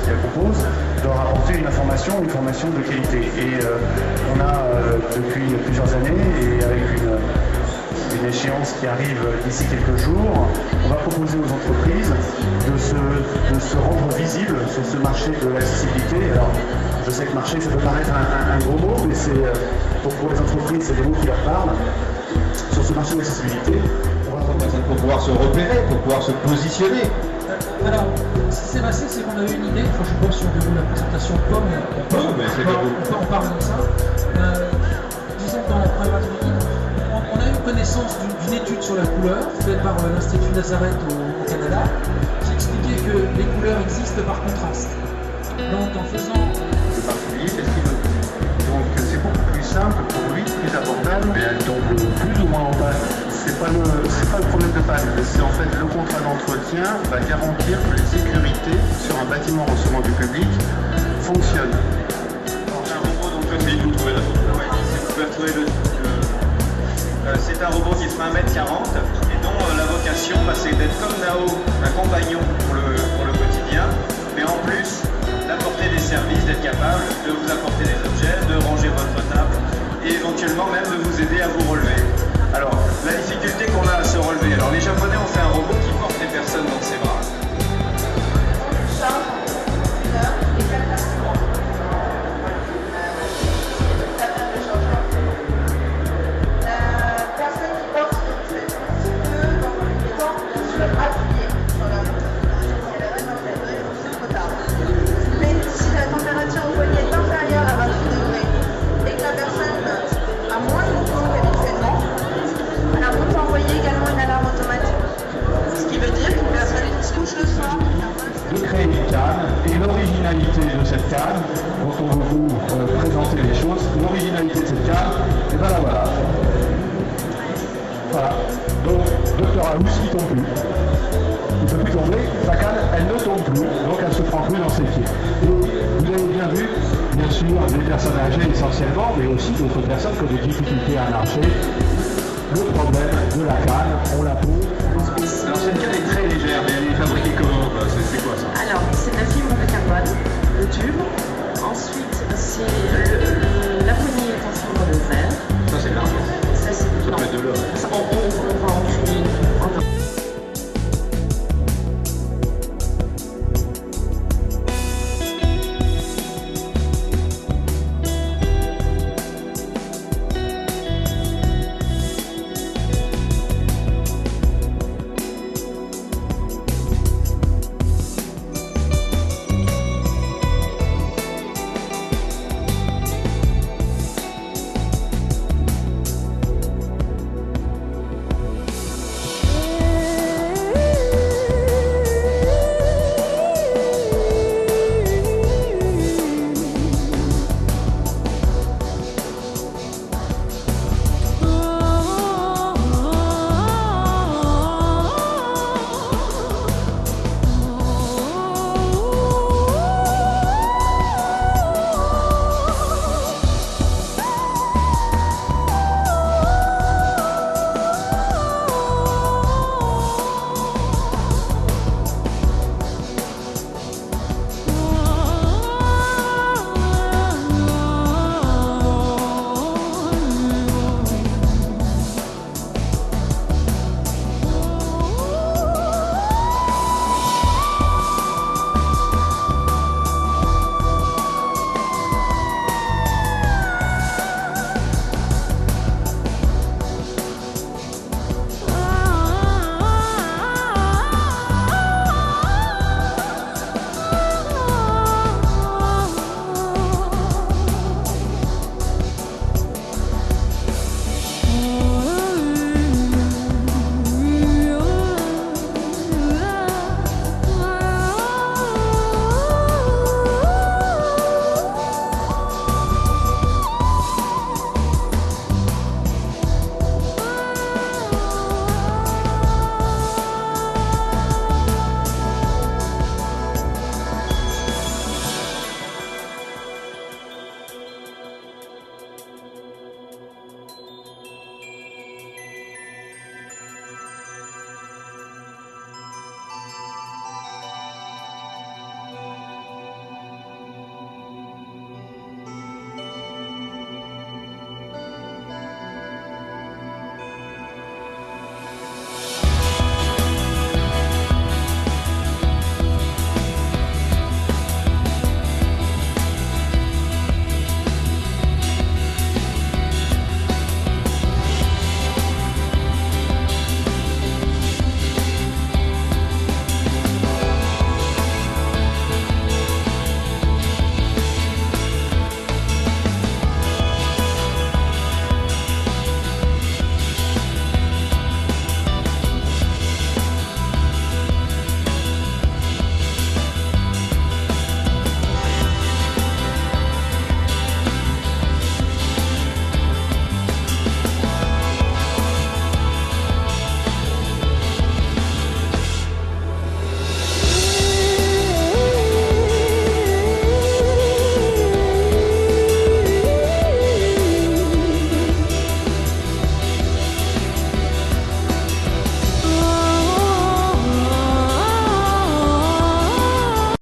qui la composent, de leur apporter une formation de qualité. Et on a depuis plusieurs années, et avec une échéance qui arrive d'ici quelques jours, on va proposer aux entreprises de se rendre visibles sur ce marché de l'accessibilité. Alors, je sais que marché, ça peut paraître un gros mot, mais c'est pour les entreprises, c'est des mots qui leur parlent. Sur ce marché de l'accessibilité, pour pouvoir se repérer, pour pouvoir se positionner. Alors, ce qui s'est passé, c'est qu'on a eu une idée, je sais pas si on déroule la présentation comme on parle comme ça. Disons dans la première partie, on a eu connaissance d'une étude sur la couleur faite par l'Institut Nazareth au Canada, qui expliquait que les couleurs existent par contraste. Donc en faisant... Le particulier, donc c'est beaucoup plus simple pour lui, plus abordable, et elle tombe plus ou moins en panne. C'est pas le problème de panne, c'est en fait le contrat d'entretien va garantir que les sécurités sur un bâtiment recevant du public fonctionnent. Un robot, donc je vais vous trouver la photo. Ouais, vous pouvez retrouver c'est un robot qui fait 1m40 et dont la vocation c'est d'être comme Nao, un compagnon pour le quotidien, mais en plus d'apporter des services, d'être capable de vous apporter des objets, de ranger votre table et éventuellement même de vous aider à vous relever. Alors, la difficulté qu'on a à se relever, alors les Japonais ont fait un robot qui porte les personnes dans ses bras. De créer une canne et l'originalité de cette canne, dont on va vous présenter les choses, l'originalité de cette canne, et ben la voilà. Voilà. Donc, Dr House, il ne tombe plus. Il ne peut plus tomber, sa canne, elle ne tombe plus, donc elle se prend plus dans ses pieds. Et vous avez bien vu, bien sûr, des personnes âgées essentiellement, mais aussi d'autres personnes qui ont des difficultés à marcher. Le problème de la canne, on la pose. Alors cette canne